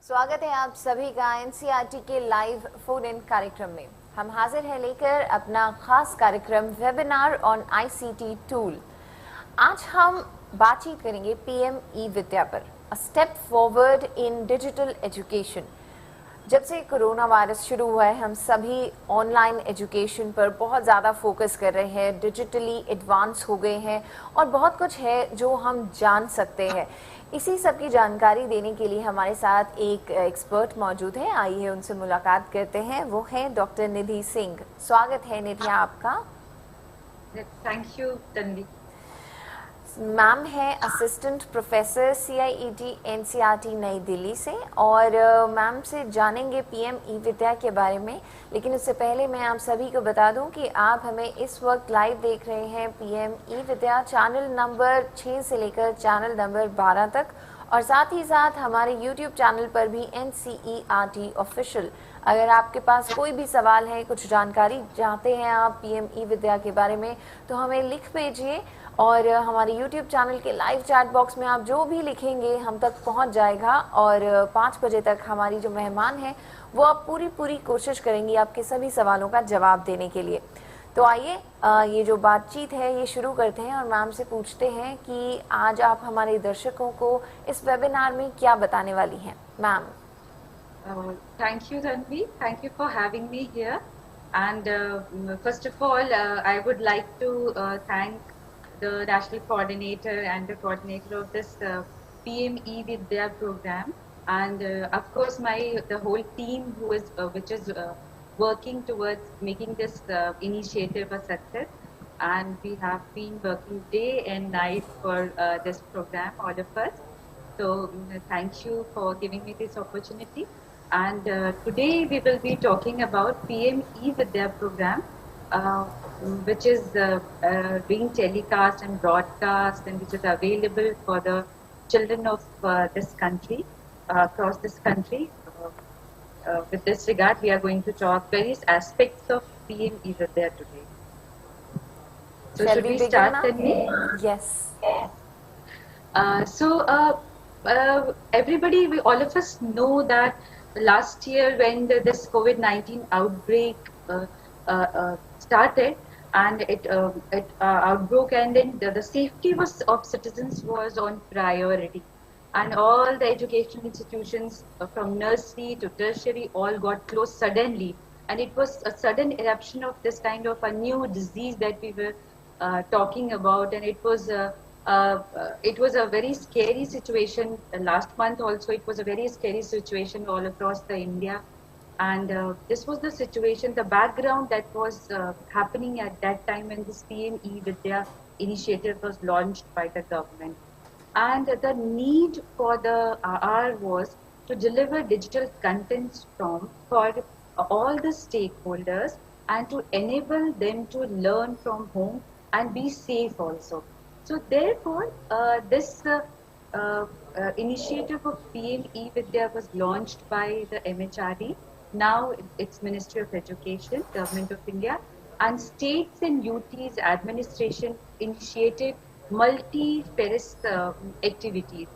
स्वागत है आप सभी का एनसीईआरटी के लाइव फोन इन कार्यक्रम में। हम हाजिर हैं लेकर अपना खास कार्यक्रम वेबिनार ऑन आईसीटी टूल। आज हम बातचीत करेंगे पीएम ई विद्या पर, a step forward in digital education. जब से कोरोना वायरस शुरू हुआ है, हम सभी ऑनलाइन एजुकेशन पर बहुत ज़्यादा फोकस कर रहे हैं, डिजिटली एडवांस हो गए हैं और बहुत कुछ है जो हम जान सकते हैं। इसी सब की जानकारी देने के लिए हमारे साथ एक एक्सपर्ट मौजूद है। आइए उनसे मुलाकात करते हैं। वो है डॉक्टर निधि सिंह। स्वागत है निधि आपका। Thank you Tanvi. मैम है असिस्टेंट प्रोफेसर सीआईईटी एनसीईआरटी नई दिल्ली से और मैम से जानेंगे पीएम ई विद्या के बारे में। लेकिन उससे पहले मैं आप सभी को बता दूं कि आप हमें इस वक्त लाइव देख रहे हैं पीएम ई विद्या चैनल नंबर 6 से लेकर चैनल नंबर 12 तक, और साथ ही साथ हमारे यूट्यूब चैनल पर भी NCERT ऑफिशियल। अगर आपके पास कोई भी सवाल है, कुछ जानकारी चाहते हैं आप पीएम ई विद्या के बारे में, तो हमें लिख भेजिए और हमारे YouTube चैनल के लाइव चैट बॉक्स में आप जो भी लिखेंगे हम तक पहुंच जाएगा। और 5 बजे तक हमारी जो मेहमान हैं वो आप पूरी कोशिश करेंगी आपके सभी सवालों का जवाब देने के लिए। तो आइए ये जो बातचीत है ये शुरू करते हैं और मैम से पूछते हैं कि आज आप हमारे दर्शकों को इस वेबिनार में क्या बताने वाली हैं ma'am. Thank you Tanvi, thank you for having me here, and first of all I would like to thank the national coordinator and the coordinator of this PM E-Vidya program, and of course the whole team who is which is working towards making this initiative a success. And we have been working day and night for this program, all of us. So thank you for giving me this opportunity. And today we will be talking about PM E-Vidya program, which is being telecast and broadcast, and which is available for the children of this country, across this country. With this regard, we are going to talk various aspects of PM E-Vidya today. So should we start, Tanvi? Yes. Everybody, all of us know that last year when this COVID-19 outbreak started, and it outbroke, and then the safety of citizens was on priority, and all the educational institutions from nursery to tertiary all got closed suddenly, and it was a sudden eruption of this kind of a new disease that we were talking about, and it was a very scary situation. Last month also it was a very scary situation all across the India, and this was the situation, the background that was happening at that time when this PM E-Vidya initiative was launched by the government. And the need for the hour was to deliver digital contents for all the stakeholders, and to enable them to learn from home and be safe also. So therefore, this initiative of PM E-Vidya was launched by the MHRD. Now it's Ministry of Education, Government of India, and states and UTs administration initiated multi-various activities.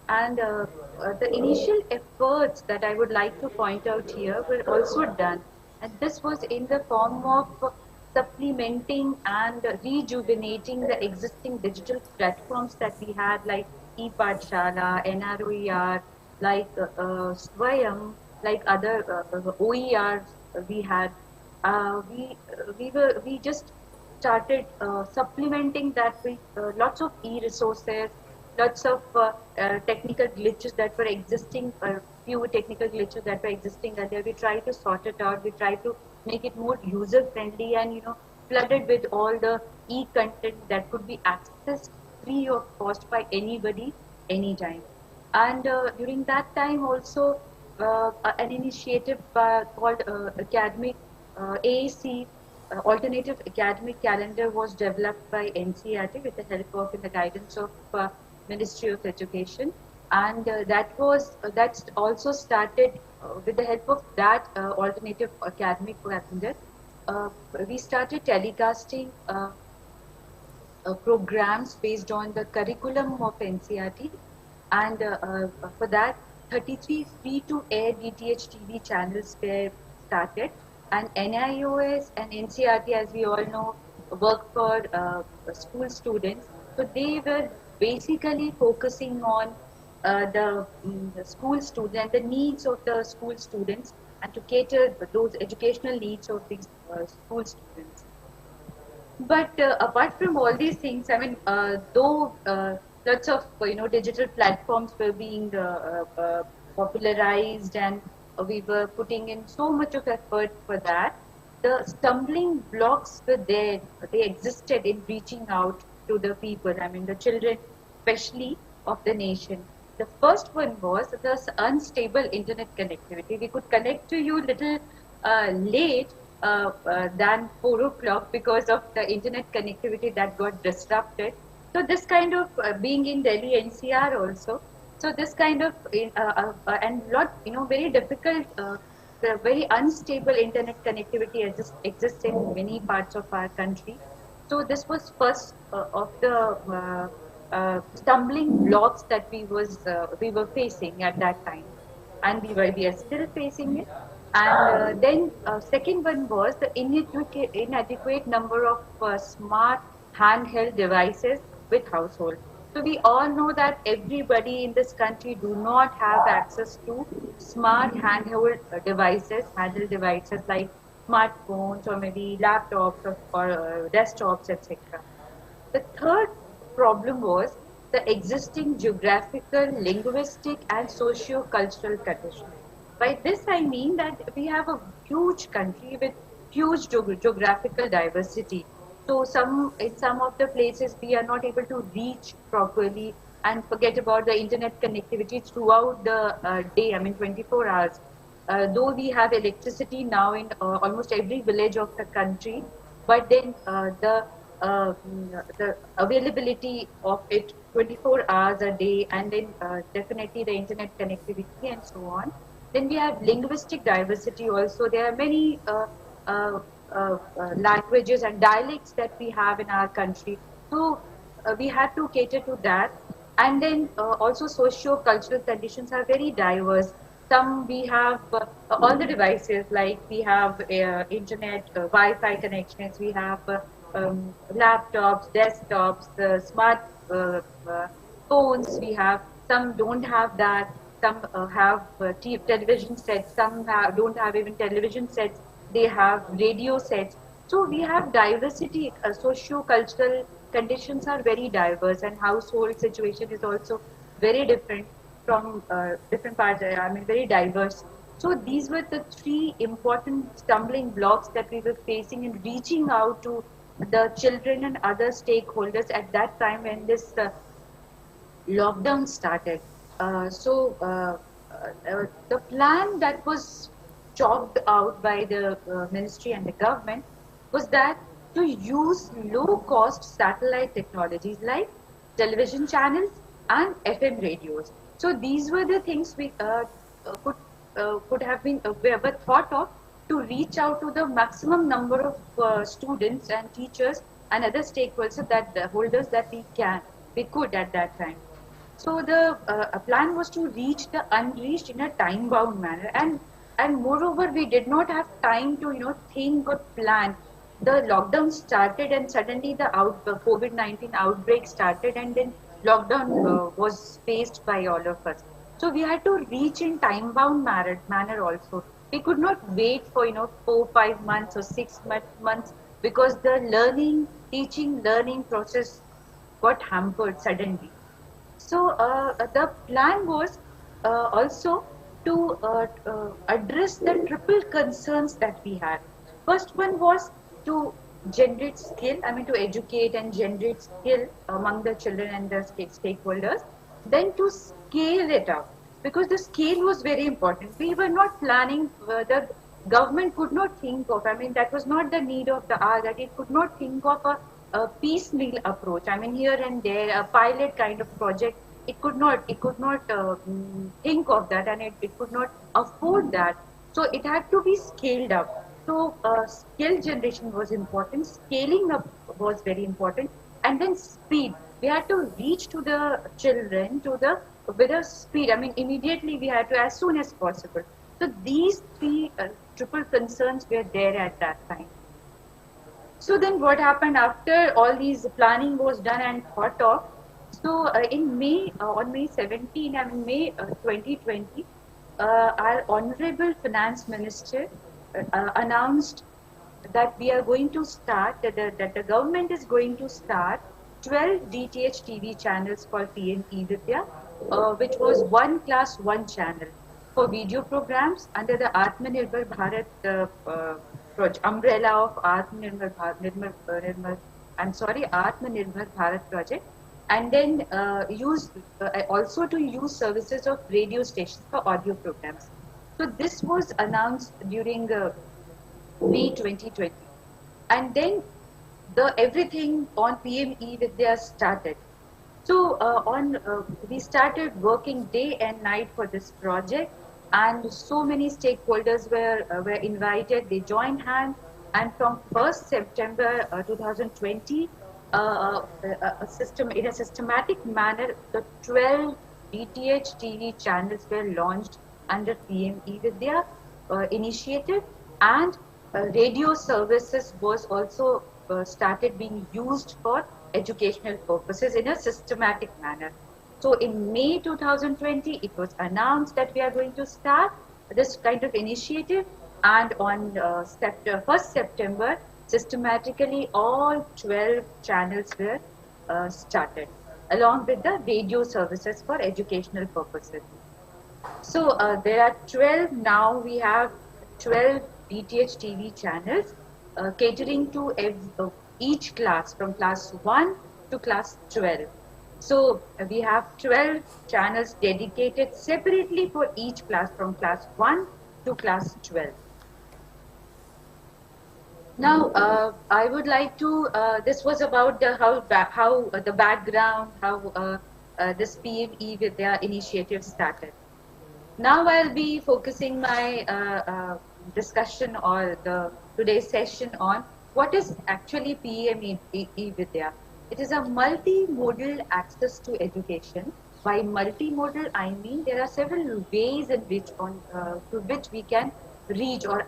And the initial efforts that I would like to point out here were also done. And this was in the form of supplementing and rejuvenating the existing digital platforms that we had, like ePathshala, NROER, like Swayam, like other OERs we had. We just started supplementing that with lots of e-resources, lots of technical glitches that were existing, few technical glitches that were existing earlier. We try to sort it out. We try to make it more user friendly, and flooded with all the e-content that could be accessed free of cost by anybody, anytime. And during that time also, an initiative called academic AAC, alternative academic calendar, was developed by NCERT with the help of and the guidance of Ministry of Education, and that's also started with the help of that alternative academic calendar. We started telecasting programs based on the curriculum of NCERT, and for that 33 free-to-air DTH TV channels were started, and NIOS and NCERT, as we all know, work for school students. So they were basically focusing on the school students, the needs of the school students, and to cater those educational needs of these school students. But apart from all these things, I mean, though lots of digital platforms were being popularized, and we were putting in so much of effort for that, the stumbling blocks were there. They existed in reaching out to the people. I mean, the children, especially of the nation. The first one was the unstable internet connectivity. We could connect to you little late than 4 o'clock because of the internet connectivity that got disrupted. So this kind of being in Delhi NCR also. So this kind of and lot very difficult, very unstable internet connectivity exists in many parts of our country. So this was first of the stumbling blocks that we were facing at that time, and we are still facing it. And then second one was the inadequate number of smart handheld devices with household. So we all know that everybody in this country do not have access to smart handheld devices like smartphones or maybe laptops or desktops, etc. The third problem was the existing geographical, linguistic, and socio-cultural conditions. By this I mean that we have a huge country with huge geographical diversity. So in some of the places we are not able to reach properly, and forget about the internet connectivity throughout the day, I mean 24 hours. Though we have electricity now in almost every village of the country, but then the availability of it 24 hours a day, and then definitely the internet connectivity and so on. Then we have linguistic diversity also. There are many languages and dialects that we have in our country. So we had to cater to that. And then also socio-cultural conditions are very diverse. Some we have all the devices, like we have internet, Wi-Fi connections, we have laptops, desktops, smart phones we have. Some don't have that. Some have television sets. Some don't have even television sets. They have radio sets. So we have diversity. Socio-cultural conditions are very diverse, and household situation is also very different from different parts. I mean, very diverse. So these were the three important stumbling blocks that we were facing in reaching out to the children and other stakeholders at that time when this lockdown started. The plan that was chalked out by the ministry and the government was that to use low-cost satellite technologies like television channels and FM radios. So these were the things we could have been were thought of to reach out to the maximum number of students and teachers and other stakeholders that we could at that time. So the plan was to reach the unreached in a time-bound manner, and moreover, we did not have time to think or plan. The lockdown started, and suddenly the COVID-19 outbreak started, and then lockdown was faced by all of us. So we had to reach in time-bound manner also. We could not wait for 4, 5 months or 6 months, because the teaching learning process got hampered suddenly. So the plan was also to address the triple concerns that we had. First one was to generate skill, I mean to educate and generate skill among the children and the stakeholders. Then to scale it up, because the scale was very important. We were not planning, the government could not think of, I mean that was not the need of the hour, that it could not think of a piecemeal approach. I mean here and there, a pilot kind of project. It could not think of that, and it could not afford that. So it had to be scaled up. So skill generation was important, scaling up was very important, and then speed. we had to reach to the children with a speed. I mean, immediately we had to, as soon as possible. So these three triple concerns were there at that time. So then what happened after all these planning was done and thought of? So in May, on May 17, I mean May 2020, our Honorable Finance Minister announced that we are going to start, that the government is going to start 12 DTH TV channels for PM E-Vidya, which was one class, one channel for video programs under the Atmanirbhar Bharat umbrella of Atmanirbhar Bharat project, and then also to use services of radio stations for audio programs. So this was announced during May 2020, and then everything on PME Vidya started. So we started working day and night for this project, and so many stakeholders were invited. They joined hands, and from 1st September 2020, in a systematic manner, the 12 DTH TV channels were launched under PME Vidya initiative, and radio services was also started being used for educational purposes in a systematic manner. So in May 2020, it was announced that we are going to start this kind of initiative, and on 1st September, systematically all 12 channels were started, along with the radio services for educational purposes. So there are 12 now. We have 12 DTH TV channels catering to each class from class 1 to class 12. So we have 12 channels dedicated separately for each class from class 1 to class 12. Now, I would like to, this was about how the background, how this PME Vidya initiative started. Now I'll be focusing my discussion or today's session on what is actually PME Vidya. It is a multimodal access to education. By multimodal, I mean there are several ways in which through which we can reach or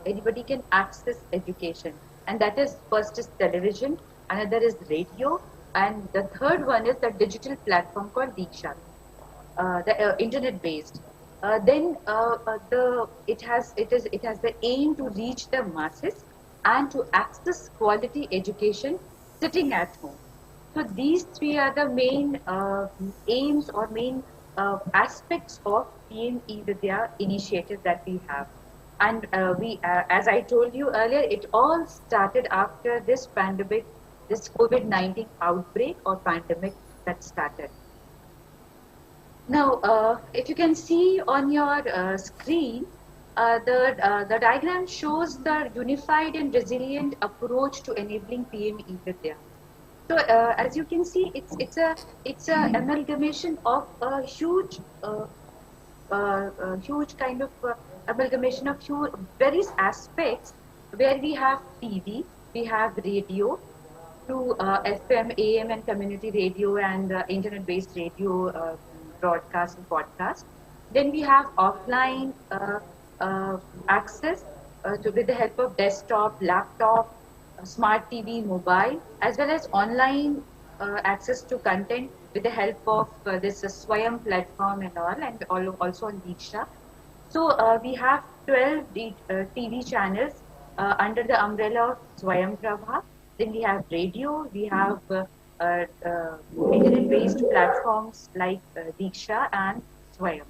anybody can access education. And that is, first is television, another is radio, and the third one is the digital platform called Diksha, the internet-based. It has the aim to reach the masses and to access quality education sitting at home. So these three are the main aims or main aspects of PME Vidya initiative that we have. And as I told you earlier, it all started after this pandemic, this COVID-19 outbreak or pandemic that started. Now, if you can see on your screen, the diagram shows the unified and resilient approach to enabling PME Vidya. So, as you can see, it's a amalgamation of a huge kind of amalgamation of various aspects, where we have TV, we have radio, through FM, AM, and community radio and internet-based radio broadcast and podcast. Then we have offline access with the help of desktop, laptop, smart TV, mobile, as well as online access to content with the help of this Swayam platform and also on Diksha. So we have 12 TV channels under the umbrella of Swayam Prabha. Then we have radio, we have internet-based platforms like Diksha and Swayam.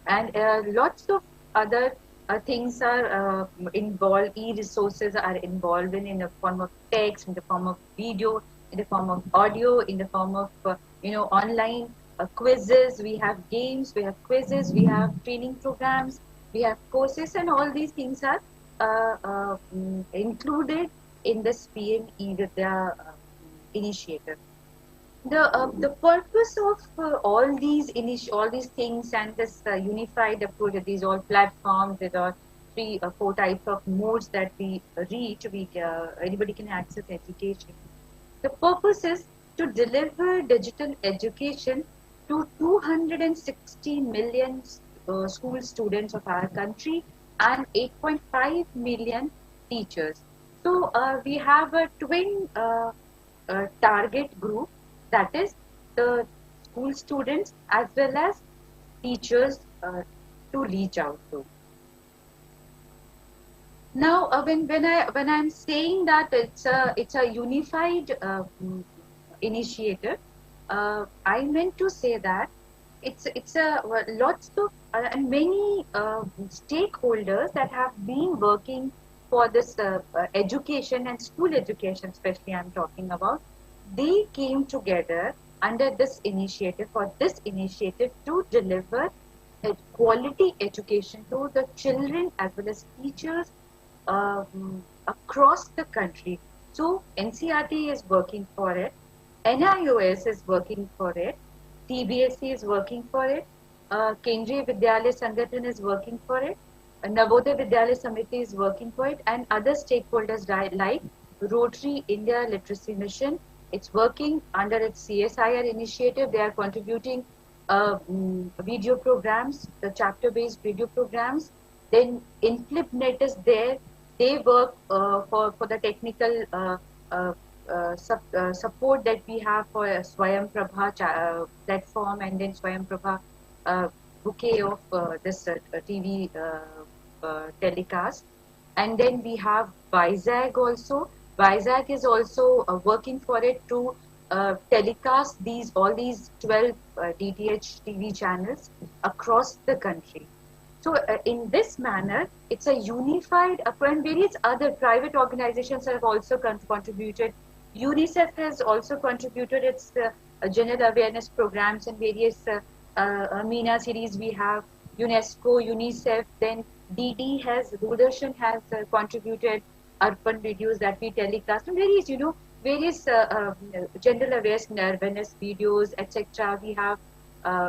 And lots of other things are involved, e-resources are involved in the form of text, in the form of video, in the form of audio, in the form of online quizzes. We have games, we have quizzes, we have training programs, we have courses, and all these things are included in this PME Vidya initiative. The purpose of all these things and this unified approach, these all platforms, there are 3 or 4 types of modes that we reach. Anybody can access education. The purpose is to deliver digital education to 260 million school students of our country and 8.5 million teachers. So we have a twin target group, that is the school students as well as teachers to reach out to. Now, when I'm saying that it's a unified initiative, I meant to say that it's a lots of and many stakeholders that have been working for this education and school education, especially I'm talking about. They came together under this initiative, for this initiative, to deliver a quality education to the children as well as teachers across the country. So NCERT is working for it, NIOS is working for it, TBSC is working for it, Kendriya Vidyalaya Sangathan is working for it, Navodaya Vidyalaya Samiti is working for it, and other stakeholders like Rotary India Literacy Mission. It's working under its CSIR initiative. They are contributing video programs, the chapter-based video programs. Then InflipNet is there. They work for the technical support that we have for Swayam Prabha platform, and then Swayam Prabha bouquet of this TV telecast. And then we have Vizag also. Vizag is also working for it to telecast all these 12 DTH TV channels across the country. So in this manner, it's a unified and various other private organizations have also contributed. UNICEF has also contributed its general awareness programs and various MENA series we have, UNESCO, UNICEF, then Doordarshan has contributed urban videos that we telecast, and various, various general awareness videos, etc. We have,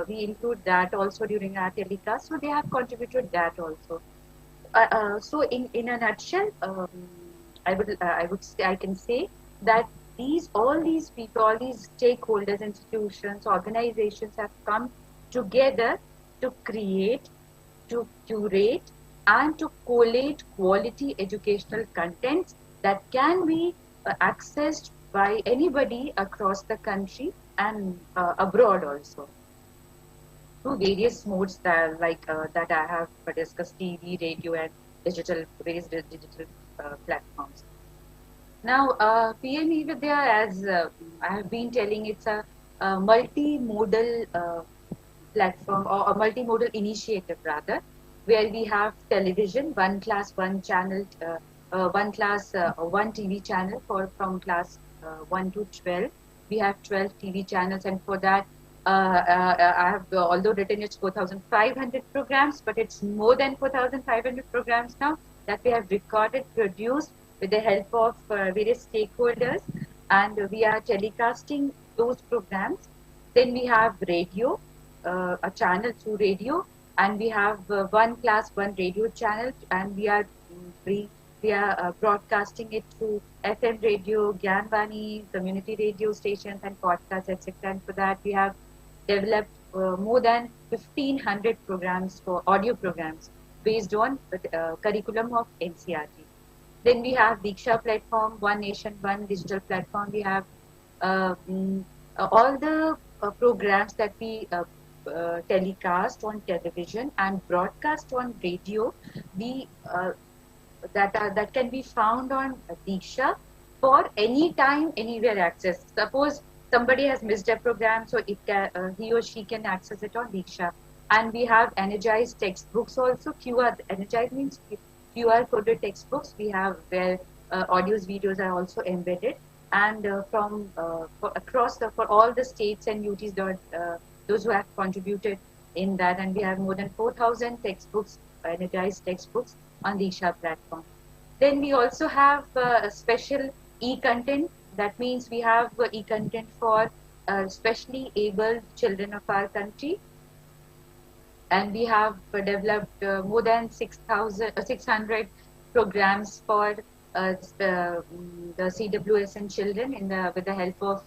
we include that also during our telecast, so they have contributed that also. So in a nutshell, I can say that all these people, all these stakeholders, institutions, organizations have come together to create, to curate, and to collate quality educational contents that can be accessed by anybody across the country and abroad also, through various modes that that I have discussed: TV, radio, and various digital platforms. Now, PM Vidya, as I have been telling, it's a multimodal platform, or a multimodal initiative rather, where we have television, one class, one channel, one class, one TV channel from class 1 to 12. We have 12 TV channels, and for that, I have although written it's 4,500 programs, but it's more than 4,500 programs now that we have recorded, produced with the help of various stakeholders, and we are telecasting those programs. Then we have radio, a channel through radio, and we have one class, one radio channel, and we are broadcasting it through FM radio, Gyanvani, community radio stations, and podcasts, etc. And for that, we have developed more than 1,500 programs, for audio programs based on the curriculum of NCERT. Then we have Diksha platform, One Nation, One digital platform. We have all the programs that we telecast on television and broadcast on radio. That can be found on Diksha for any time, anywhere access. Suppose somebody has missed a program, so he or she can access it on Diksha. And we have energized textbooks also. Energized means QR coded textbooks. We have where audios, videos are also embedded, and for all the states and UTs, those who have contributed in that, and we have more than 4,000 textbooks, energized textbooks on the Diksha platform. Then we also have special e-content. That means we have e-content for specially abled children of our country, and we have developed more than 600 programs for the CWSN children with the help of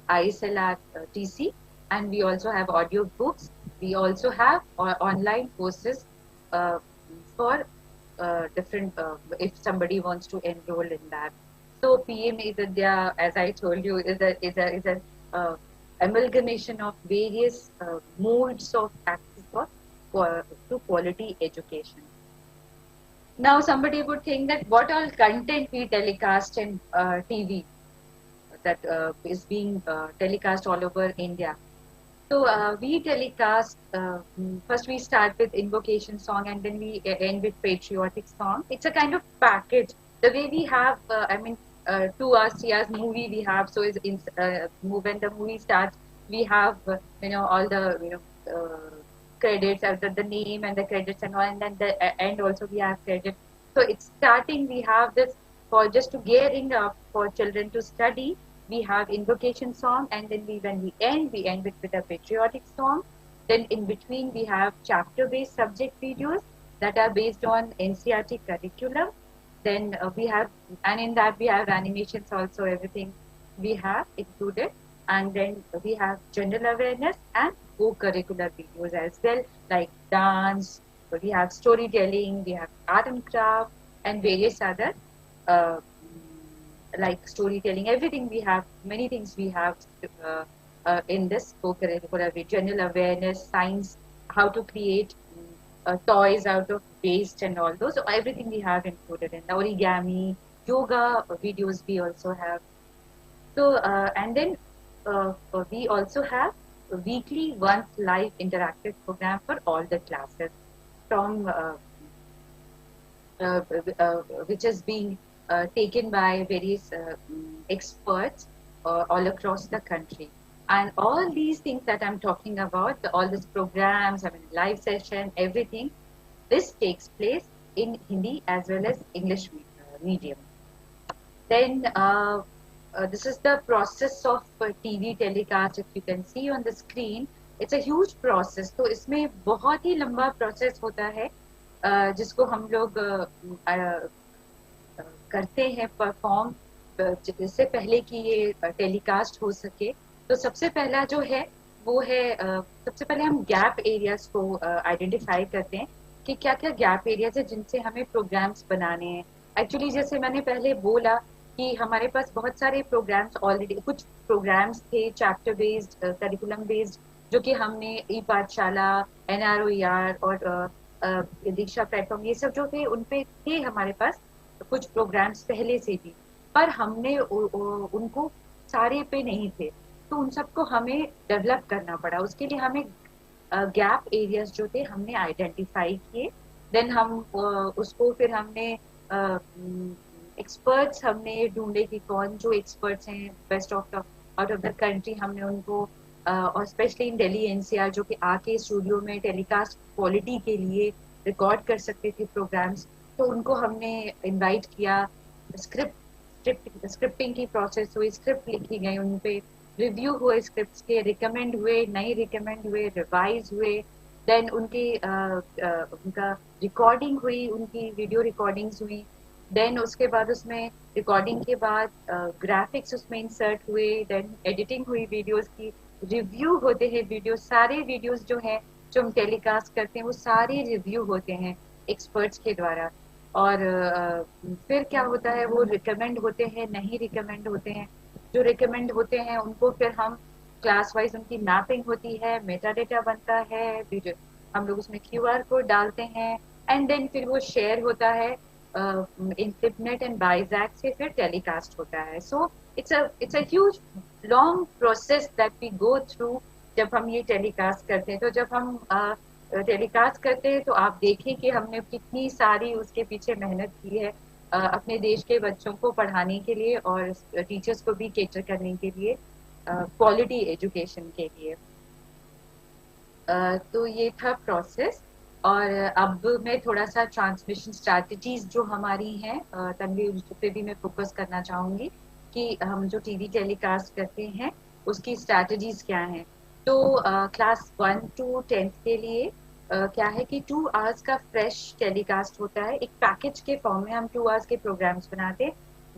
ISLR TC, and we also have audio books. We also have online courses for different, if somebody wants to enroll in that. So PM Vidya, as I told you, is a amalgamation of various modes of access to quality education. Now, somebody would think that what all content we telecast in TV that is being telecast all over India. So we telecast, first we start with invocation song and then we end with patriotic song. It's a kind of package. The way we have, 2 hours, 3 hours movie we have, so is when the movie starts, we have, all the, credits, the name and the credits and all, and then the end also we have credits. So it's starting, we have this for just to gearing up for children to study. We have invocation song, and then when we end with a patriotic song. Then in between we have chapter-based subject videos that are based on NCERT curriculum. Then we have, and in that we have animations also, everything we have included. And then we have general awareness and co-curricular videos as well, like dance, we have storytelling, we have art and craft, and various other uh, like storytelling, everything we have, many things we have in this co-curricular with general awareness, science, how to create toys out of waste and all those. So everything we have included in origami, yoga videos we also have. So and then we also have a weekly once live interactive program for all the classes from uh, which is being taken by various experts all across the country. And all these things that I'm talking about, all these programs, live session, everything, this takes place in Hindi as well as English medium. Then this is the process of TV telecast. If you can see on the screen, it's a huge process. तो इसमें बहुत ही लंबा process होता है जिसको हम लोग करते हैं परफॉर्म इससे पहले कि ये टेलीकास्ट हो सके. तो सबसे पहला जो है वो है सबसे पहले हम गैप एरियाज को आइडेंटिफाई करते हैं कि क्या क्या गैप एरियाज है जिनसे हमें प्रोग्राम्स बनाने हैं. एक्चुअली जैसे मैंने पहले बोला कि हमारे पास बहुत सारे प्रोग्राम्स ऑलरेडी, कुछ प्रोग्राम्स थे चैप्टर बेस्ड, करिकुलम बेस्ड, जो कि हमने ई पाठशाला, NROER और दीक्षा प्लेटफॉर्म, ये सब जो थे उन पे थे हमारे पास कुछ प्रोग्राम्स पहले से भी, पर हमने उनको सारे पे नहीं थे, तो उन सबको हमें डेवलप करना पड़ा. उसके लिए हमें गैप एरियाज जो थे हमने आइडेंटिफाई किए. देन हम उसको फिर हमने एक्सपर्ट्स हमने ढूंढे कि कौन जो एक्सपर्ट्स हैं best of out of the country, हमने उनको और स्पेशली इन दिल्ली NCR जो कि आके स्टूडियो में टेलीकास्ट क्वालिटी के लिए रिकॉर्ड कर सकते थे प्रोग्राम्स, तो उनको हमने इनवाइट किया. स्क्रिप्टिंग की प्रोसेस हुई, स्क्रिप्ट लिखी गई, उन पे रिव्यू हुए, स्क्रिप्ट्स के रिकमेंड हुए, नहीं रिकमेंड हुए, रिवाइज हुए. देन उनका रिकॉर्डिंग हुई, उनकी वीडियो रिकॉर्डिंग्स हुई. देन उसके बाद उसमें रिकॉर्डिंग के बाद ग्राफिक्स उसमें इंसर्ट हुए. देन एडिटिंग हुई वीडियोस की, रिव्यू होते हैं वीडियो, सारे वीडियोस जो हैं जो हम टेलीकास्ट करते हैं वो सारे रिव्यू होते हैं एक्सपर्ट्स के द्वारा. और फिर क्या होता है, वो रिकमेंड होते हैं, नहीं रिकमेंड होते हैं. जो रिकमेंड होते हैं उनको फिर हम क्लास वाइज उनकी मैपिंग होती है, मेटा डेटा बनता है, फिर हम लोग उसमें QR कोड डालते हैं, एंड देन फिर वो शेयर होता है इन फ्लिपनेट एंड बाइजैक से फिर टेलीकास्ट होता है. So it's a huge long process that we go through जब हम ये टेलीकास्ट करते हैं. तो जब हम टेलीकास्ट करते हैं तो आप देखें कि हमने कितनी सारी उसके पीछे मेहनत की है अपने देश के बच्चों को पढ़ाने के लिए और टीचर्स को भी केटर करने के लिए, क्वालिटी एजुकेशन के लिए. तो ये था प्रोसेस. और अब मैं थोड़ा सा ट्रांसमिशन स्ट्रैटेजीज जो हमारी हैं तन्वी, उस पे भी मैं फोकस करना चाहूँगी कि हम जो TV टेलीकास्ट करते हैं उसकी स्ट्रैटेजीज क्या हैं. तो क्लास 1 to 10 के लिए क्या है कि 2 आवर्स का फ्रेश टेलीकास्ट होता है. एक पैकेज के फॉर्म में हम 2 आवर्स के प्रोग्राम्स बनाते हैं.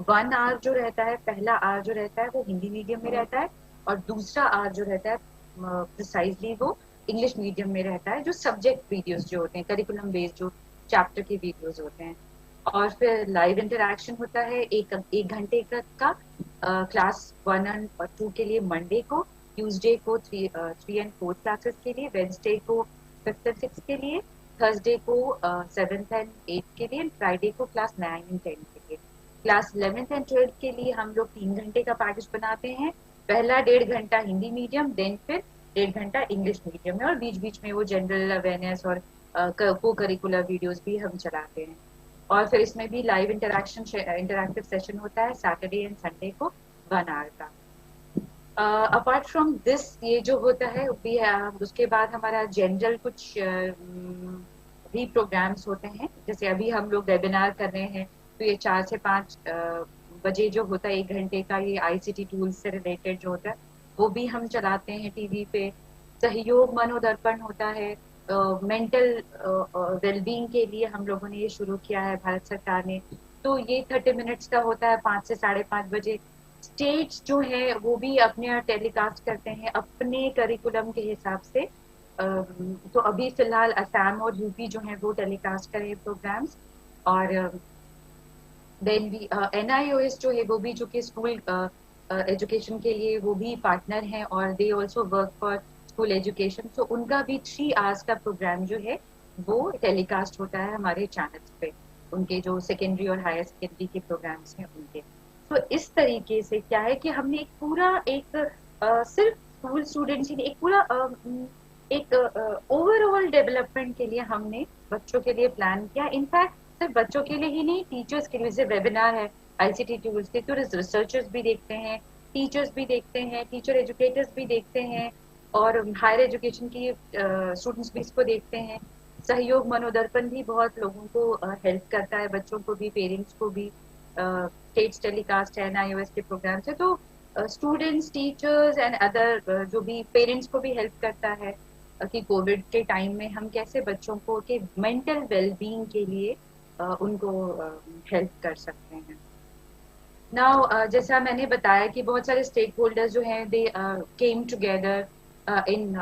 1 आवर जो रहता है, पहला आवर जो रहता है वो हिंदी मीडियम में रहता है, और दूसरा आवर जो रहता है प्रिसाइजली वो इंग्लिश मीडियम में रहता है, जो सब्जेक्ट वीडियोस जो होते हैं, करिकुलम बेस्ड जो चैप्टर के वीडियोस होते हैं। और फिर लाइव इंटरेक्शन होता है एक घंटे का क्लास 1 और 2 के लिए मंडे को, ट्यूसडे को 3 और 4 क्लासेस के लिए, वेंसडे को 5th और 6th के लिए, थर्सडे को 7th और 8th के लिए, फ्राइडे को क्लास 9 और 10 के लिए। क्लास 11th और 12th के लिए हम लोग 3 घंटे का पैकेज बनाते हैं। पहला 1.5 घंटा हिंदी मीडियम, देन फिर 1.5 घंटा इंग्लिश मीडियम में, और बीच बीच में वो जनरल अवेयरनेस और को करिकुलर वीडियोस भी हम चलाते हैं। और फिर इसमें भी लाइव इंटरैक्टिव सेशन होता है सैटरडे एंड संडे को 1 आवर का। अपार्ट फ्रॉम दिस ये जो होता है भी उसके बाद हमारा जनरल कुछ भी प्रोग्राम्स होते हैं। जैसे अभी हम लोग वेबिनार कर रहे हैं, तो ये 4 से 5 बजे जो होता है 1 घंटे का, ये आईसीटी टूल्स से रिलेटेड जो होता है वो भी हम चलाते हैं टीवी पे। सहयोग मनोदर्पण होता है, मेंटल वेलबींग के लिए हम लोगों ने ये शुरू किया है भारत सरकार ने। तो ये 30 मिनट्स का होता है 5 से 5:30 बजे। स्टेट्स जो है वो भी अपने टेलीकास्ट करते हैं अपने करिकुलम के हिसाब से। तो अभी फिलहाल असम और यूपी जो है वो टेलीकास्ट करें प्रोग्राम्स। और देन भी NIOS जो है वो भी, जो कि स्कूल एजुकेशन के लिए वो भी पार्टनर हैं, और they also work for school education. तो उनका भी 3 आवर्स का प्रोग्राम जो है वो टेलीकास्ट होता है हमारे चैनल्स पे, उनके जो सेकेंडरी और हायर सेकेंडरी के प्रोग्राम्स हैं उनके। तो इस तरीके से क्या है कि हमने एक पूरा सिर्फ स्कूल स्टूडेंट्स ही नहीं, एक पूरा एक ओवरऑल डेवलपमेंट के लिए हमने बच्चों के लिए प्लान किया। इनफैक्ट सिर्फ बच्चों के लिए ही नहीं, टीचर्स के लिए। जैसे वेबिनार है आईसीटी टूल्स के, तो रिसर्चर्स भी देखते हैं, टीचर्स भी देखते हैं, टीचर एजुकेटर्स भी देखते हैं, और हायर एजुकेशन की स्टूडेंट्स भी इसको देखते हैं। सहयोग मनोदर्पण भी बहुत लोगों को हेल्प करता है, बच्चों को भी, पेरेंट्स को भी। स्टेट्स टेलीकास्ट है NIOS के प्रोग्राम से, तो स्टूडेंट्स, टीचर्स एंड अदर जो भी पेरेंट्स को भी हेल्प करता है कि कोविड के टाइम में हम कैसे बच्चों को के मेंटल वेलबींग के लिए उनको हेल्प कर सकते हैं। नाउ जैसा मैंने बताया कि बहुत सारे स्टेक होल्डर्स जो हैं they came together in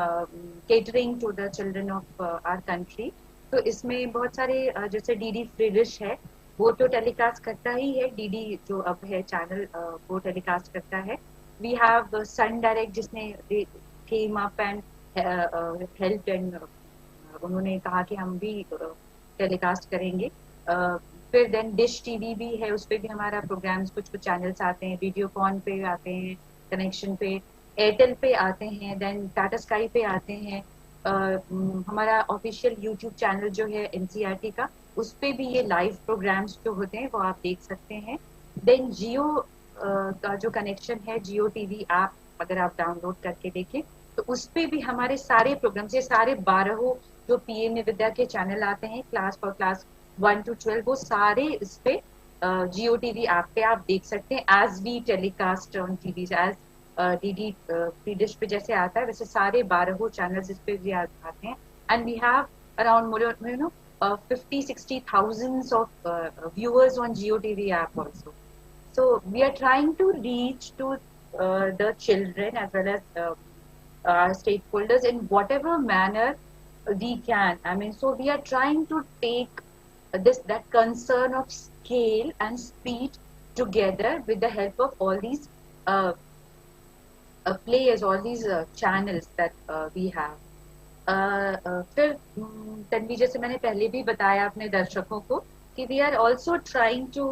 catering to the children of our country. तो इसमें बहुत सारे जैसे डीडी फ्री डिश है, वो तो टेलीकास्ट करता ही है, डीडी जो अब है चैनल वो टेलीकास्ट करता है। वी हैव सन डायरेक्ट जिसने came up and help, and उन्होंने कहा कि हम भी टेलीकास्ट करेंगे। फिर देन डिश टीवी भी है, उस पर भी हमारा प्रोग्राम्स कुछ कुछ चैनल्स आते हैं, वीडियोकॉन पे आते हैं, कनेक्शन पे, एयरटेल पे आते हैं, देन टाटा स्काई पे आते हैं। हमारा ऑफिशियल यूट्यूब चैनल जो है NCERT का, उस पे भी ये लाइव प्रोग्राम्स जो होते हैं वो आप देख सकते हैं। देन जियो का जो कनेक्शन है, जियो टीवी ऐप अगर आप डाउनलोड करके देखें तो उस पे भी हमारे सारे प्रोग्राम्स, ये सारे 12 जो पीएम विद्या के चैनल आते हैं क्लास 1 to 12, वो सारे इस पे जियो टीवी ऐप पे आप देख सकते हैं as we telecast on TV, as DD free dish पे जैसे आता है वैसे सारे 12 चैनल्स इस पे भी आते हैं। And we have around 50-60 thousands of viewers on Jio TV app also. So we are trying to reach to the children as well as our stakeholders in whatever manner we can. I mean, so we are trying to take that concern of scale and speed together with the help of all these players, all these channels that we have. फिर तन्वी, जैसे मैंने पहले भी बताया अपने दर्शकों को कि we are also trying to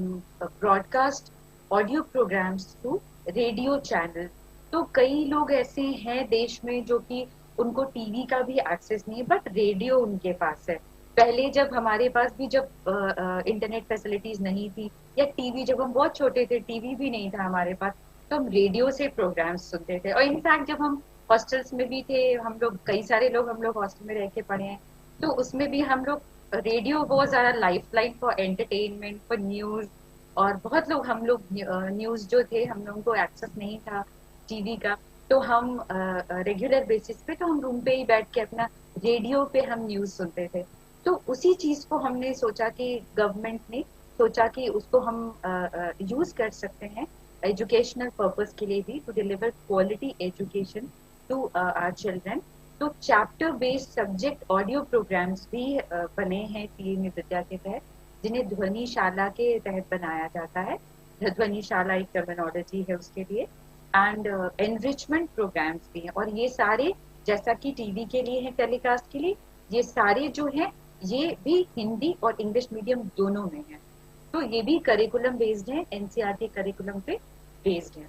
broadcast audio programmes through radio channel. तो कई लोग ऐसे हैं देश में जो कि उनको टीवी का भी एक्सेस नहीं है, बट रेडियो उनके पास है। पहले जब हमारे पास भी जब इंटरनेट फैसिलिटीज नहीं थी, या टीवी, जब हम बहुत छोटे थे टीवी भी नहीं था हमारे पास, तो हम रेडियो से प्रोग्राम्स सुनते थे। और इनफैक्ट जब हम हॉस्टल्स में भी थे, हम लोग कई सारे लोग हम लोग हॉस्टल में रह के पढ़े हैं, तो उसमें भी हम लोग रेडियो बहुत ज्यादा life line for entertainment, for news. और बहुत लोग हम लोग न्यूज जो थे हम लोगों को एक्सेस नहीं था टीवी का, तो हम रेगुलर बेसिस पे, तो हम रूम पे ही बैठ के अपना रेडियो पे हम न्यूज सुनते थे। तो उसी चीज को हमने सोचा कि गवर्नमेंट ने सोचा कि उसको हम यूज कर सकते हैं एजुकेशनल पर्पस के लिए भी, to deliver quality education to our children. तो chapter based subject audio programmes भी बने हैं पीएम विद्या के तहत, जिन्हें ध्वनिशाला के तहत बनाया जाता है। ध्वनिशाला एक टर्मिनोलॉजी है उसके लिए। एंड एनरिचमेंट प्रोग्राम्स भी हैं, और ये सारे जैसा कि टीवी के लिए है टेलीकास्ट के लिए, ये सारे जो हैं ये भी हिंदी और इंग्लिश मीडियम दोनों में हैं। तो ये भी करिकुलम बेस्ड है, एनसीईआरटी करिकुलम पे बेस्ड है।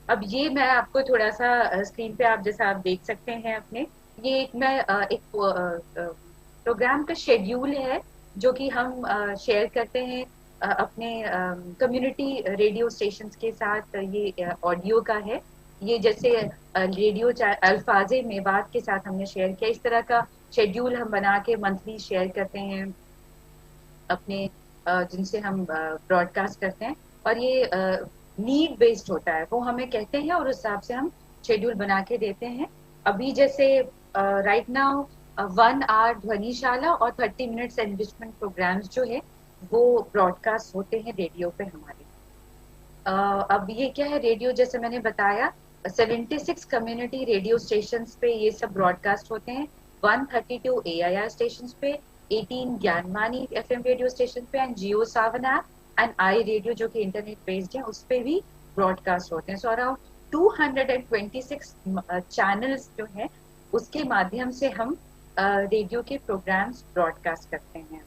अब ये मैं आपको थोड़ा सा स्क्रीन पे आप जैसा आप देख सकते हैं अपने, ये एक मैं एक प्रोग्राम का शेड्यूल है जो कि हम शेयर करते हैं अपने कम्युनिटी रेडियो स्टेशंस के साथ। ये ऑडियो का है, ये जैसे रेडियो अल्फाजे मेवात के साथ हमने शेयर किया, इस तरह का शेड्यूल हम बना के मंथली शेयर करते हैं अपने जिनसे हम ब्रॉडकास्ट करते हैं। और ये नीड बेस्ड होता है, वो हमें कहते हैं और उस हिसाब से हम शेड्यूल बना के देते हैं। अभी जैसे राइट नाउ 1 आवर ध्वनिशाला और 30 मिनट्स एनरिचमेंट प्रोग्राम्स जो है वो ब्रॉडकास्ट होते हैं रेडियो पे हमारे। अब ये क्या है, रेडियो जैसे मैंने बताया 76 कम्युनिटी रेडियो स्टेशंस पे ये सब ब्रॉडकास्ट होते हैं, 132 AIR स्टेशंस पे, 18 ज्ञानवाणी FM रेडियो स्टेशन पे, and Jio Sawan app and I radio जो कि इंटरनेट बेस्ड है उस पे भी ब्रॉडकास्ट होते हैं। सो अराउंड 226 चैनल्स जो है उसके माध्यम से हम रेडियो के प्रोग्राम्स ब्रॉडकास्ट करते हैं।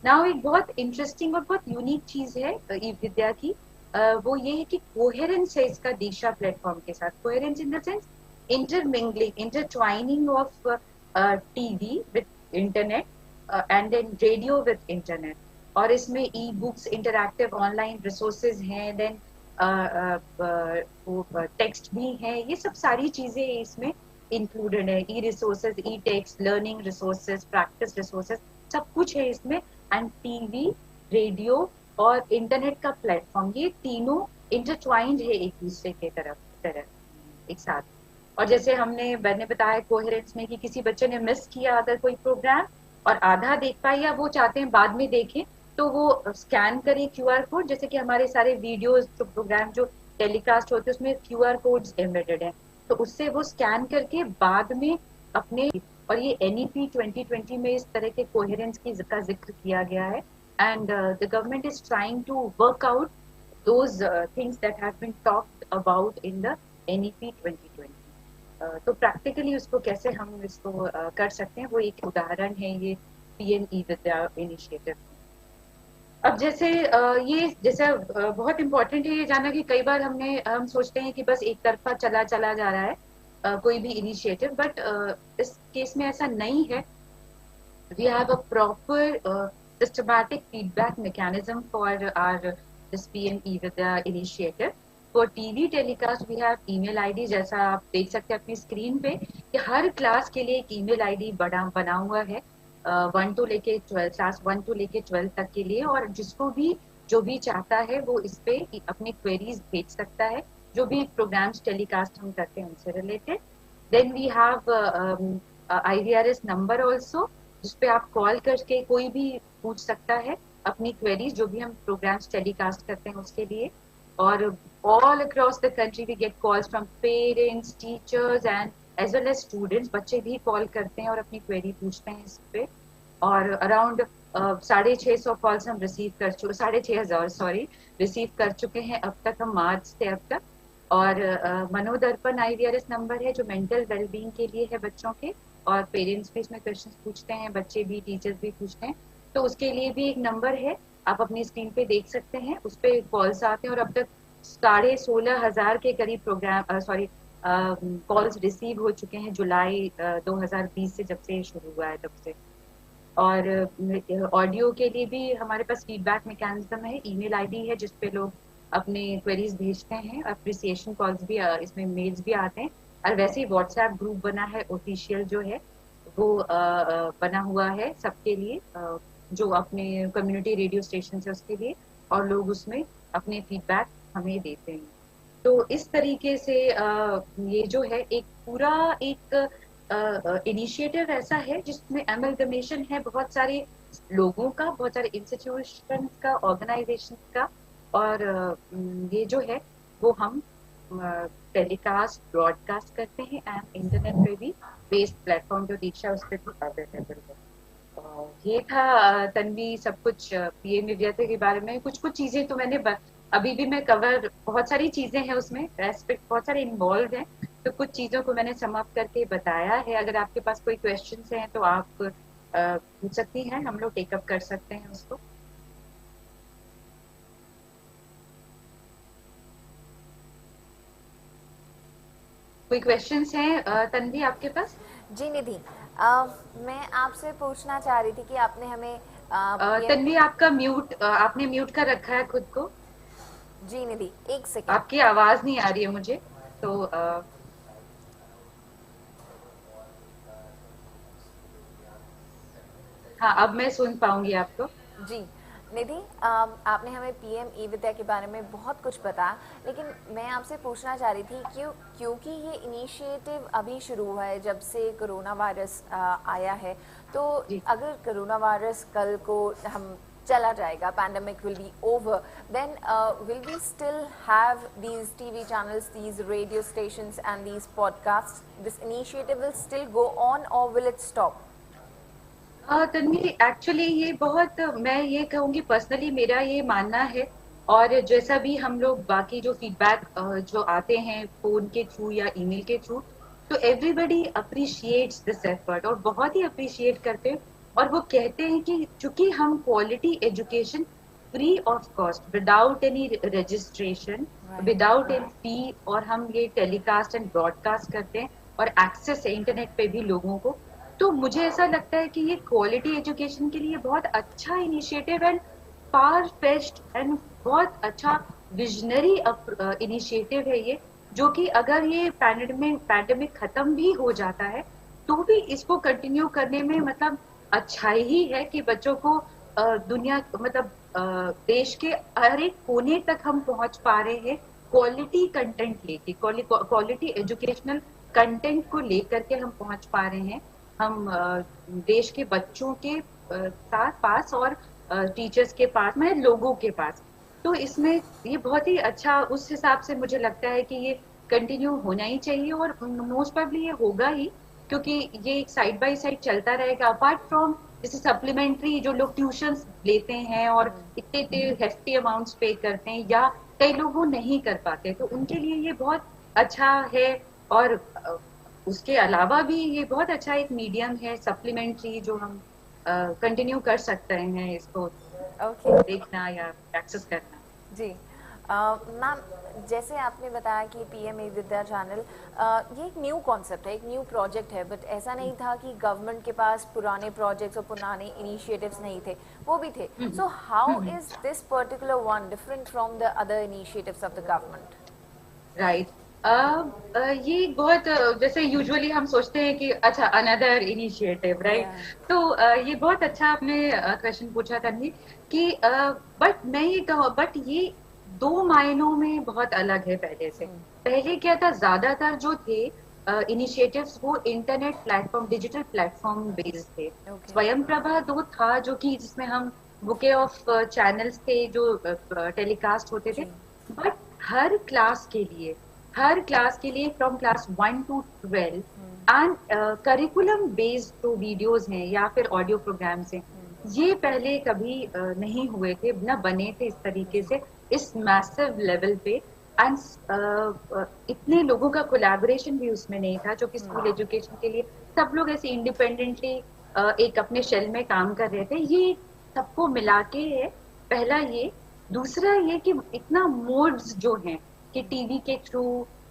नाउ एक बहुत इंटरेस्टिंग और बहुत यूनिक चीज है ई विद्या की, वो ये है कि कोहेरेंस है इसका दीक्षा प्लेटफॉर्म के साथ। Coherence in the sense intermingling, intertwining of TV with internet and then radio with internet. और इसमें e books, interactive online resources हैं, देन टेक्स्ट भी है, ये सब सारी चीजें इसमें इंक्लूडेड है। E resources, e text, learning resources, practice resources, सब कुछ है इसमें। एंड टीवी, रेडियो और इंटरनेट का प्लेटफॉर्म, ये तीनों इंटरट्वाइंड है एक दूसरे के तरह एक साथ। और जैसे मैंने बताया कोहेरेंस में कि किसी बच्चे ने मिस किया अगर कोई प्रोग्राम और आधा देख पाए या वो चाहते हैं बाद में देखें, तो वो स्कैन करें QR कोड। जैसे कि हमारे सारे वीडियोस जो प्रोग्राम जो टेलीकास्ट होते हैं उसमें QR कोड्स एम्बेडेड है, तो उससे वो स्कैन करके बाद में अपने, और ये NEP 2020 में इस तरह के कोहेरेंस का जिक्र किया गया है। And the government is trying to work out those things that have been talked about in the NEP 2020। तो प्रैक्टिकली उसको कैसे हम इसको कर सकते हैं, वो एक उदाहरण है ये PM ई विद्या इनिशिएटिव। अब जैसे ये जैसे बहुत इम्पोर्टेंट है ये जानना कि कई बार हम सोचते हैं कि बस एक तरफा चला जा रहा है कोई भी इनिशिएटिव, बट इस केस में ऐसा नहीं है। We have a proper systematic feedback mechanism for our this PM e Vidya initiative. For TV telecast we have email ID, जैसा आप देख सकते हैं अपनी स्क्रीन पे कि हर क्लास के लिए एक ईमेल आईडी बना हुआ है 1 to लेके 12, क्लास 1 to लेके 12 तक के लिए। और जिसको भी जो भी चाहता है वो इस पे अपनी क्वेरीज भेज सकता है, जो भी प्रोग्राम्स टेलीकास्ट हम करते हैं उनसे related. Then we have IVRS number also, जिसपे आप कॉल करके कोई भी पूछ सकता है अपनी क्वेरीज जो भी हम प्रोग्राम्स टेलीकास्ट करते हैं उसके लिए। और all across the country we get calls from parents, teachers and as well as students. बच्चे भी कॉल करते हैं और अपनी क्वेरी पूछते हैं इस पे। और अराउंड 650 कॉल्स हम रिसीव कर चुके, 6500 रिसीव कर चुके हैं अब तक हम, मार्च से अब तक। और मनोदर्पण IVRS नंबर है जो मेंटल वेलबींग के लिए है बच्चों के, और पेरेंट्स भी इसमें क्वेश्चन पूछते हैं, बच्चे भी, टीचर्स भी पूछते हैं, तो उसके लिए भी एक नंबर है, आप अपनी स्क्रीन पे देख सकते हैं, उस पर कॉल्स आते हैं। और अब तक 16,500 के करीब कॉल्स रिसीव हो चुके हैं जुलाई 2020 से, जब से शुरू हुआ है तब से। और ऑडियो के लिए भी हमारे पास फीडबैक मैकेनिज्म है, ईमेल आईडी है जिसपे लोग अपने क्वेरीज भेजते हैं, अप्रिसिएशन कॉल्स भी, इसमें मेल्स भी आते हैं। और वैसे ही व्हाट्सएप ग्रुप बना है ऑफिशियल जो है वो बना हुआ है सबके लिए, जो अपने कम्युनिटी रेडियो स्टेशन है उसके लिए, और लोग उसमें अपने फीडबैक हमें देते हैं। तो इस तरीके से ये जो है एक पूरा एक इनिशिएटिव ऐसा है जिसमें एमलगमेशन है बहुत सारे लोगों का, बहुत सारे इंस्टीट्यूशन का, ऑर्गेनाइजेशन का। और ये जो है वो हम टेलीकास्ट ब्रॉडकास्ट करते हैं एंड इंटरनेट पे भी बेस्ड प्लेटफॉर्म जो दीक्षा उस पर भी अवेलेबल है। ये था तन्वी सब कुछ पीएम विद्यार्थी के बारे में। कुछ कुछ चीजें तो मैंने अभी भी मैं कवर, बहुत सारी चीजें हैं उसमें, एस्पेक्ट बहुत सारे इन्वॉल्व हैं, तो कुछ चीजों को मैंने समाप्त करके बताया है। अगर आपके पास कोई क्वेश्चंस हैं तो आप पूछ सकती हैं, हम लोग टेकअप कर सकते हैं उसको। कोई क्वेश्चंस हैं तन्वी आपके पास? जी निधि, मैं आपसे पूछना चाह रही थी कि आपने हमें तन्वी आपका म्यूट, आपने म्यूट कर रखा है खुद को। जी निधि, एक सेकेंड। आपकी आवाज नहीं आ रही है मुझे, तो हाँ अब मैं सुन पाऊंगी आपको। जी निधि, आपने हमें पीएम ई विद्या के बारे में बहुत कुछ बताया, लेकिन मैं आपसे पूछना चाह रही थी क्योंकि ये इनिशिएटिव अभी शुरू हुआ है जब से कोरोना वायरस आया है, तो अगर कोरोना वायरस कल को हम चला जाएगा, pandemic will be over, then will we still have these TV channels, these radio stations and these podcast, this initiative will still go on और will it stop? Tanvi actually ये बहुत, मैं ये कहूँगी पर्सनली मेरा ये मानना है, और जैसा भी हम लोग बाकी जो फीडबैक जो आते हैं फोन के थ्रू या ईमेल के थ्रू, तो एवरीबडी अप्रिशिएट्स दिस एफर्ट और बहुत ही अप्रिशिएट करते हैं। और वो कहते हैं कि चूंकि हम quality education free of cost, without any registration, without any fee, और हम ये टेलीकास्ट एंड ब्रॉडकास्ट करते हैं और एक्सेस है इंटरनेट पे भी लोगों को, तो मुझे ऐसा लगता है कि ये क्वालिटी एजुकेशन के लिए बहुत अच्छा initiative and far fest and बहुत अच्छा विजनरी इनिशिएटिव है ये, जो कि अगर ये पैंडेमिक खत्म भी हो जाता है तो भी इसको कंटिन्यू करने में मतलब अच्छा ही है कि बच्चों को दुनिया मतलब देश के हर एक कोने तक हम पहुंच पा रहे हैं क्वालिटी कंटेंट लेके, क्वालिटी एजुकेशनल कंटेंट को लेकर के हम पहुंच पा रहे हैं हम देश के बच्चों के साथ पास और टीचर्स के पास में, लोगों के पास। तो इसमें ये बहुत ही अच्छा, उस हिसाब से मुझे लगता है कि ये कंटिन्यू होना ही चाहिए और मोस्ट प्रोबेबली ये होगा ही, क्योंकि ये एक साइड बाय साइड चलता रहेगा। अपार्ट फ्रॉम जैसे सप्लीमेंट्री जो लोग ट्यूशंस लेते हैं और इतने इतने हेफ्टी अमाउंट्स पे करते हैं, या कई लोग वो नहीं कर पाते, तो उनके लिए ये बहुत अच्छा है। और उसके अलावा भी ये बहुत अच्छा एक मीडियम है सप्लीमेंट्री, जो हम कंटिन्यू कर सकते हैं इसको देखना या एक्सेस करना। जी मैम, जैसे आपने बताया कि पीएम ई विद्या चैनल ये एक न्यू कॉन्सेप्ट है, एक न्यू प्रोजेक्ट है, बट ऐसा नहीं था कि गवर्नमेंट के पास पुराने प्रोजेक्ट्स और पुराने इनिशिएटिव्स नहीं थे, वो भी थे। So how is this particular one different from the other initiatives of the government? Right, ये बहुत जैसे यूजुअली हम सोचते हैं कि अच्छा अनदर इनिशिएटिव, राइट? तो ये बहुत अच्छा आपने क्वेश्चन पूछा तन्वी कि बट मैं ये कहूँ, बट ये दो मायनों में बहुत अलग है पहले से। पहले क्या था, ज्यादातर जो थे इनिशिएटिव्स वो internet platform, digital platform based थे। स्वयं प्रभा दो था जो कि जिसमें हम बुके ऑफ चैनल्स थे जो टेलीकास्ट होते थे, बट हर क्लास के लिए, from class 1 to 12 and curriculum based जो वीडियोस हैं या फिर ऑडियो प्रोग्राम्स हैं, ये पहले कभी नहीं हुए थे, न बने थे इस तरीके से, इस मैसिव लेवल पे। एंड इतने लोगों का कोलैबोरेशन भी उसमें नहीं था, जो कि स्कूल एजुकेशन के लिए सब लोग ऐसे इंडिपेंडेंटली एक अपने शेल में काम कर रहे थे। ये सबको मिला के है, पहला ये। दूसरा ये कि इतना मोड्स जो हैं कि टीवी के थ्रू,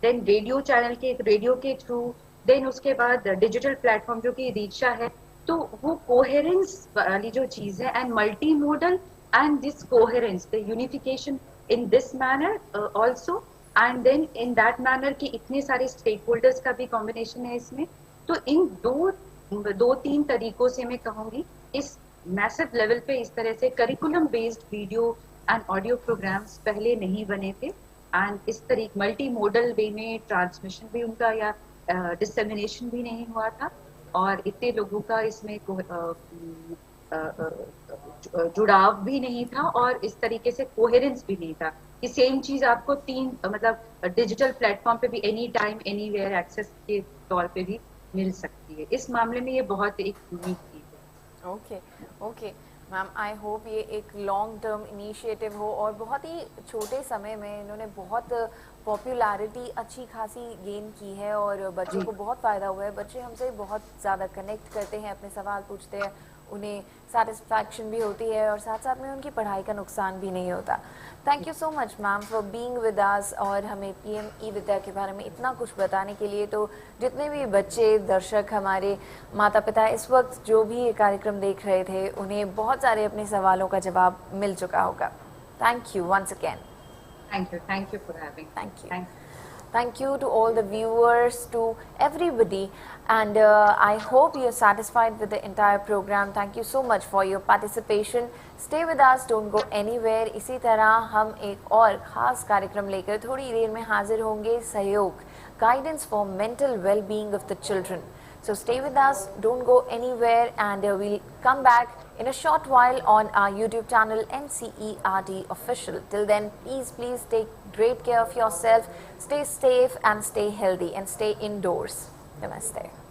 देन रेडियो चैनल के, रेडियो के थ्रू, देन उसके बाद डिजिटल प्लेटफॉर्म जो कि दीक्षा है, तो वो कोहेरेंस वाली जो चीज है and multi modal and this coherence, the unification in this manner also, and then in that manner कि इतने सारे स्टेक होल्डर्स का भी कॉम्बिनेशन है इसमें। तो इन दो तीन तरीकों से मैं कहूंगी इस मैसिव लेवल पे इस तरह से curriculum based video and audio programmes पहले नहीं बने थे। एंड इस तरीके मल्टी मोडल वे में ट्रांसमिशन भी उनका या डिसेमिनेशन भी नहीं हुआ था, और इतने लोगों का इसमें जुड़ाव भी नहीं था, और इस तरीके से कोहेरेंस भी नहीं था। कि सेम चीज आपको तीन मतलब डिजिटल प्लेटफॉर्म पे भी any time anywhere access के तौर पे भी मिल सकती है। इस मामले में ये बहुत एक यूनिक चीज है। Okay okay ma'am, I hope ये एक लॉन्ग टर्म इनिशिएटिव हो और बहुत ही छोटे समय में इन्होंने बहुत पॉपुलैरिटी अच्छी खासी गेन की है और बच्चों जी को बहुत फ़ायदा हुआ है। बच्चे हमसे बहुत ज़्यादा कनेक्ट करते हैं, अपने सवाल पूछते हैं, उन्हें सेटिस्फैक्शन भी होती है और साथ साथ में उनकी पढ़ाई का नुकसान भी नहीं होता। Thank you so much ma'am for being with us और हमें पीएम ई विद्या के बारे में इतना कुछ बताने के लिए। तो जितने भी बच्चे, दर्शक, हमारे माता पिता इस वक्त जो भी ये कार्यक्रम देख रहे थे, उन्हें बहुत सारे अपने सवालों का जवाब मिल चुका होगा। Thank you once again. Thank you for having me. Thank you. Thank you. Thank you to all the viewers, to everybody, and I hope you're satisfied with the entire program. Thank you so much for your participation. Stay with us, don't go anywhere. इसी तरह हम एक और खास कार्यक्रम लेकर थोड़ी देर में हाजिर होंगे, सहयोग, guidance for mental well-being of the children. So stay with us, don't go anywhere, and we'll come back in a short while on our YouTube channel NCERT Official. Till then, please take great care of yourself, stay safe and stay healthy and stay indoors. Namaste.